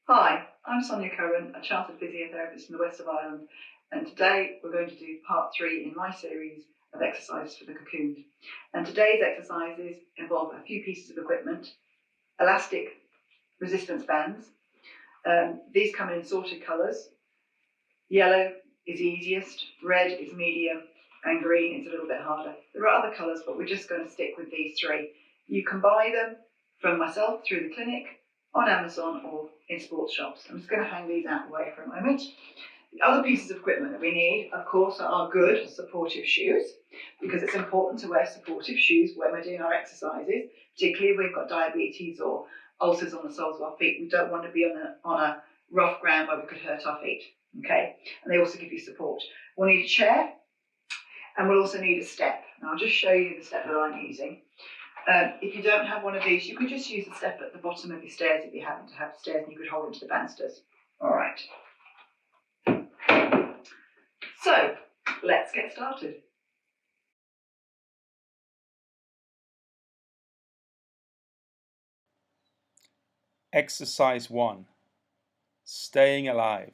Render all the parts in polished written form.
Hi, I'm Sonya Curran, a chartered physiotherapist in the west of Ireland, and today we're going to do part 3 in my series of exercises for the Cocooned. And today's exercises involve a few pieces of equipment, elastic resistance bands. These come in sorted colours. Yellow is easiest, red is medium, and green is a little bit harder. There are other colours, but we're just going to stick with these 3. You can buy them from myself through the clinic, on Amazon or in sports shops. I'm just going to hang these out of the way for a moment. The other pieces of equipment that we need, of course, are good supportive shoes, because it's important to wear supportive shoes when we're doing our exercises, particularly if we've got diabetes or ulcers on the soles of our feet. We don't want to be on a rough ground where we could hurt our feet. Okay, and they also give you support. We'll need a chair, and we'll also need a step. And I'll just show you the step that I'm using. If you don't have one of these, you can just use the step at the bottom of your stairs if you happen to have stairs and you could hold into the banisters. All right. So, let's get started. Exercise 1. Staying alive.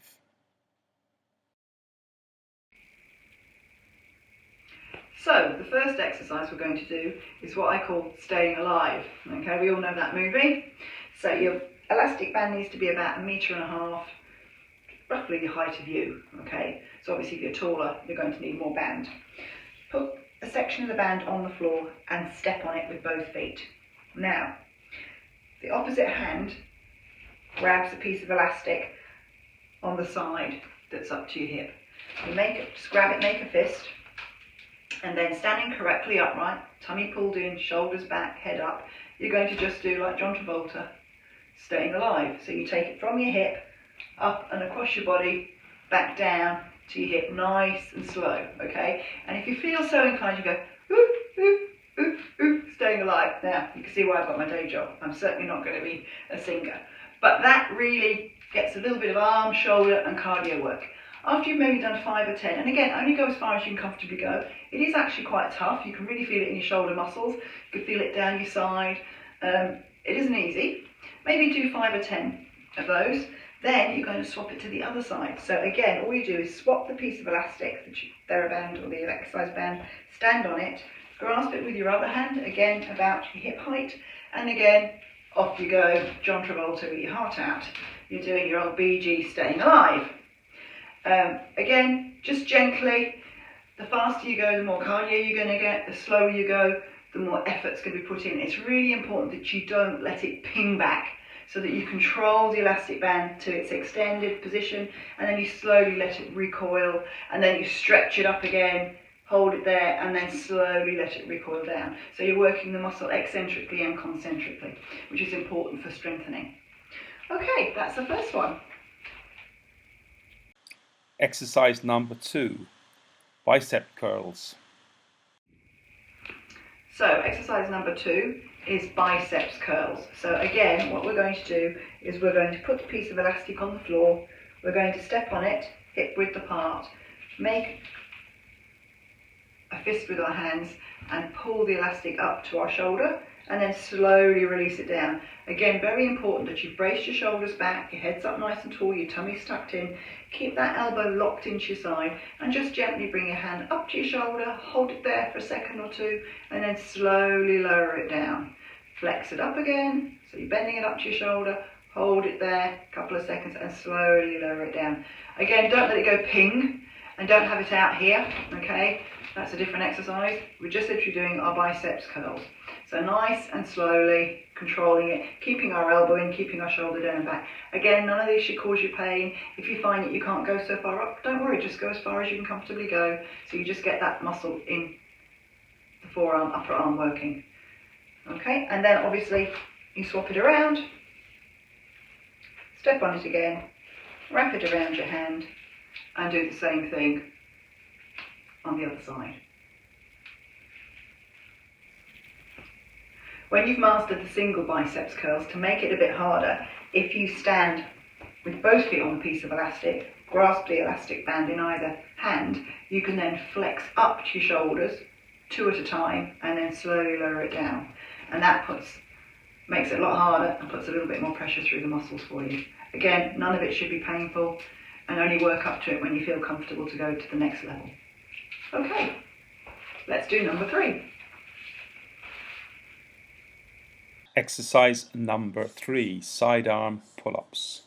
So, the first exercise we're going to do is what I call staying alive. Okay, we all know that movie. So your elastic band needs to be about 1.5 meters, roughly the height of you. Okay, so obviously if you're taller, you're going to need more band. Put a section of the band on the floor and step on it with both feet. Now, the opposite hand grabs a piece of elastic on the side that's up to your hip. You just grab it, make a fist, and then standing correctly upright, tummy pulled in, shoulders back, head up, you're going to just do like John Travolta, staying alive. So you take it from your hip, up and across your body, back down to your hip, nice and slow, okay? And if you feel so inclined, you go, ooh, ooh, ooh, ooh, staying alive. Now, you can see why I've got my day job. I'm certainly not going to be a singer. But that really gets a little bit of arm, shoulder and cardio work. After you've maybe done 5 or 10, and again, only go as far as you can comfortably go. It is actually quite tough. You can really feel it in your shoulder muscles. You can feel it down your side. It isn't easy. Maybe do 5 or 10 of those. Then you're going to swap it to the other side. So again, all you do is swap the piece of elastic, the TheraBand or the exercise band, stand on it, grasp it with your other hand, again about your hip height, and again, off you go, John Travolta with your heart out. You're doing your old Bee Gees staying alive. Again, just gently. The faster you go, the more cardio you're going to get. The slower you go, the more effort's going to be put in. It's really important that you don't let it ping back, so that you control the elastic band to its extended position, and then you slowly let it recoil, and then you stretch it up again, hold it there, and then slowly let it recoil down. So you're working the muscle eccentrically and concentrically, which is important for strengthening. Okay, that's the first one. Exercise number 2. Bicep curls. So exercise number 2 is biceps curls. So again, what we're going to do is we're going to put the piece of elastic on the floor, we're going to step on it, hip width apart, make a fist with our hands and pull the elastic up to our shoulder, and then slowly release it down. Again, very important that you brace your shoulders back, your head's up nice and tall, your tummy's tucked in, keep that elbow locked into your side, and just gently bring your hand up to your shoulder, hold it there for a second or two, and then slowly lower it down. Flex it up again, so you're bending it up to your shoulder, hold it there a couple of seconds, and slowly lower it down. Again, don't let it go ping, and don't have it out here, okay? That's a different exercise. We're just literally doing our biceps curls. So nice and slowly, controlling it, keeping our elbow in, keeping our shoulder down and back. Again, none of these should cause you pain. If you find that you can't go so far up, don't worry, just go as far as you can comfortably go. So you just get that muscle in the forearm, upper arm working. Okay, and then obviously you swap it around, step on it again, wrap it around your hand, and do the same thing on the other side. When you've mastered the single biceps curls, to make it a bit harder, if you stand with both feet on a piece of elastic, grasp the elastic band in either hand, you can then flex up to your shoulders, 2 at a time, and then slowly lower it down. And that puts makes it a lot harder and puts a little bit more pressure through the muscles for you. Again, none of it should be painful, and only work up to it when you feel comfortable to go to the next level. Okay, let's do number 3. Exercise number 3, side arm pull-ups.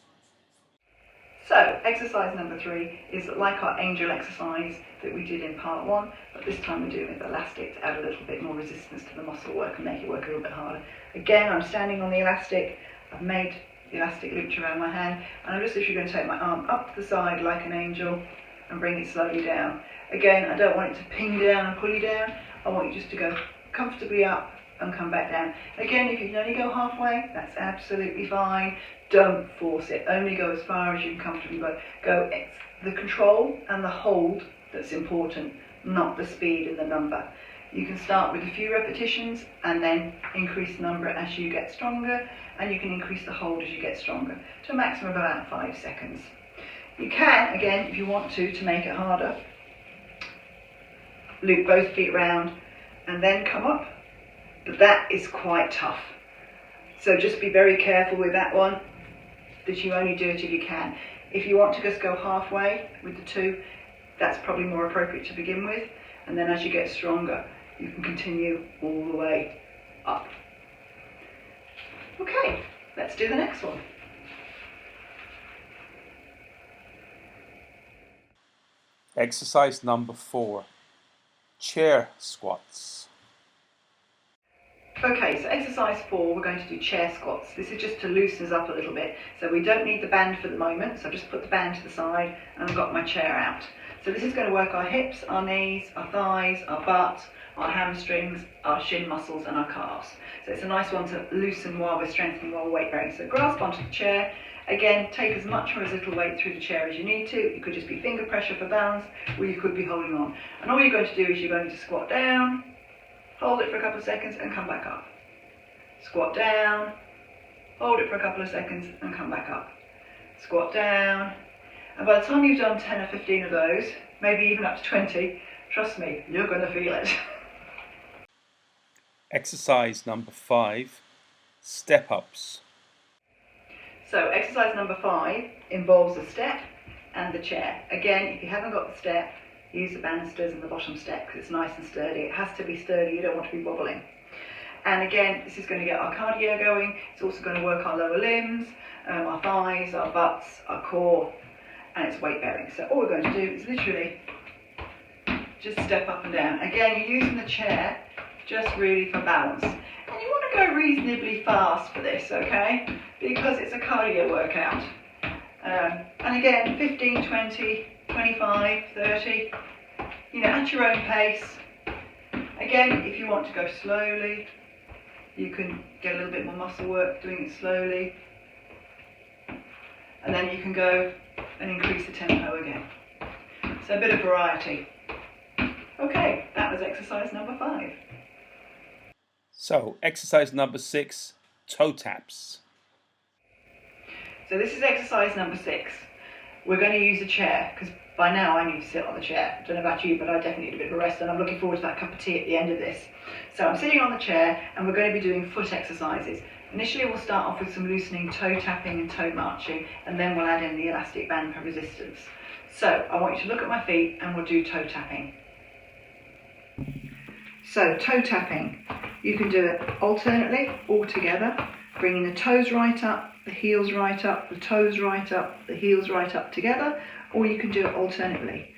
So, exercise number 3 is like our angel exercise that we did in part 1, but this time we're doing it with elastic to add a little bit more resistance to the muscle work and make it work a little bit harder. Again, I'm standing on the elastic, I've made the elastic loop around my hand, and I'm just literally going to take my arm up to the side like an angel and bring it slowly down. Again, I don't want it to ping down and pull you down, I want you just to go comfortably up and come back down. Again, if you can only go halfway, that's absolutely fine. Don't force it, only go as far as you can comfortably go. It's the control and the hold that's important, not the speed and the number. You can start with a few repetitions and then increase the number as you get stronger, and you can increase the hold as you get stronger to a maximum of about 5 seconds. You can, again, if you want to make it harder, loop both feet round and then come up, but that is quite tough. So just be very careful with that one, that you only do it if you can. If you want to just go halfway with the 2, that's probably more appropriate to begin with, and then as you get stronger, you can continue all the way up. Okay, let's do the next one. Exercise number 4, chair squats. Okay, so exercise 4, we're going to do chair squats. This is just to loosen us up a little bit. So we don't need the band for the moment, so I've just put the band to the side and I've got my chair out. So this is going to work our hips, our knees, our thighs, our butt, our hamstrings, our shin muscles and our calves. So it's a nice one to loosen while we're strengthening, while we're weight bearing. So grasp onto the chair. Again, take as much or as little weight through the chair as you need to. It could just be finger pressure for balance, or you could be holding on. And all you're going to do is you're going to squat down, hold it for a couple of seconds and come back up. Squat down, hold it for a couple of seconds and come back up. Squat down, and by the time you've done 10 or 15 of those, maybe even up to 20, trust me, you're going to feel it. Exercise number 5, step-ups. So exercise number 5 involves a step and the chair. Again, if you haven't got the step, use the banisters and the bottom step because it's nice and sturdy. It has to be sturdy, you don't want to be wobbling. And again, this is going to get our cardio going. It's also going to work our lower limbs, our thighs, our butts, our core, and it's weight bearing. So all we're going to do is literally just step up and down. Again, you're using the chair just really for balance. And you want to go reasonably fast for this, okay? Because it's a cardio workout. And again, 15, 20, 25, 30, at your own pace. Again, if you want to go slowly, you can get a little bit more muscle work doing it slowly. And then you can go and increase the tempo again. So a bit of variety. Okay, that was exercise number 5. So, exercise number 6, toe taps. So this is exercise number 6. We're going to use a chair, because by now I need to sit on the chair. I don't know about you, but I definitely need a bit of a rest, and I'm looking forward to that cup of tea at the end of this. So I'm sitting on the chair, and we're going to be doing foot exercises. Initially we'll start off with some loosening toe tapping and toe marching, and then we'll add in the elastic band for resistance. So I want you to look at my feet, and we'll do toe tapping. So toe tapping, you can do it alternately, all together, bringing the toes right up, the heels right up, the toes right up, the heels right up together, or you can do it alternately.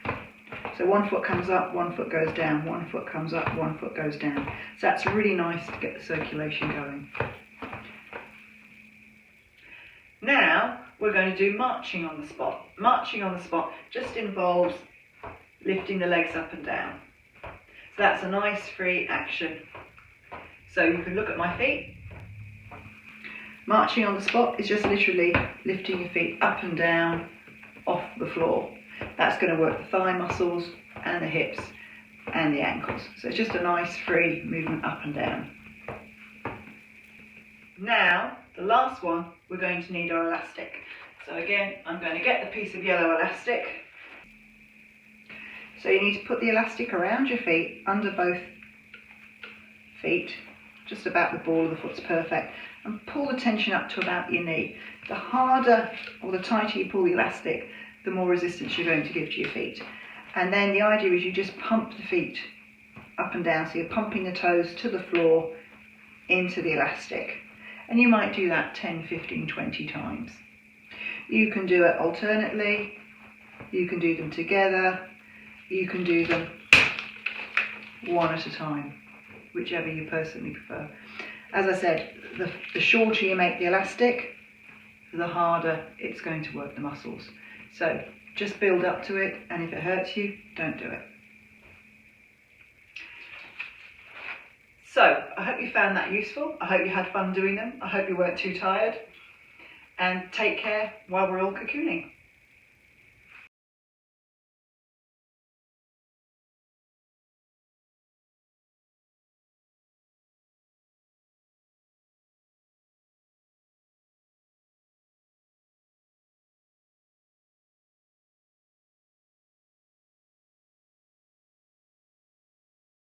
So one foot comes up, one foot goes down, one foot comes up, one foot goes down. So that's really nice to get the circulation going. Now we're going to do marching on the spot. Marching on the spot just involves lifting the legs up and down. So that's a nice free action. So you can look at my feet. Marching on the spot is just literally lifting your feet up and down off the floor. That's going to work the thigh muscles and the hips and the ankles. So it's just a nice free movement up and down. Now, the last one, we're going to need our elastic. So again, I'm going to get the piece of yellow elastic. So you need to put the elastic around your feet, under both feet, just about the ball of the foot's perfect. and pull the tension up to about your knee. The harder or the tighter you pull the elastic, the more resistance you're going to give to your feet. And then the idea is you just pump the feet up and down, so you're pumping the toes to the floor into the elastic. And you might do that 10, 15, 20 times. You can do it alternately, you can do them together, you can do them one at a time, whichever you personally prefer. As I said, the shorter you make the elastic, the harder it's going to work the muscles. So just build up to it, and if it hurts you, don't do it. So I hope you found that useful. I hope you had fun doing them. I hope you weren't too tired. And take care while we're all cocooning.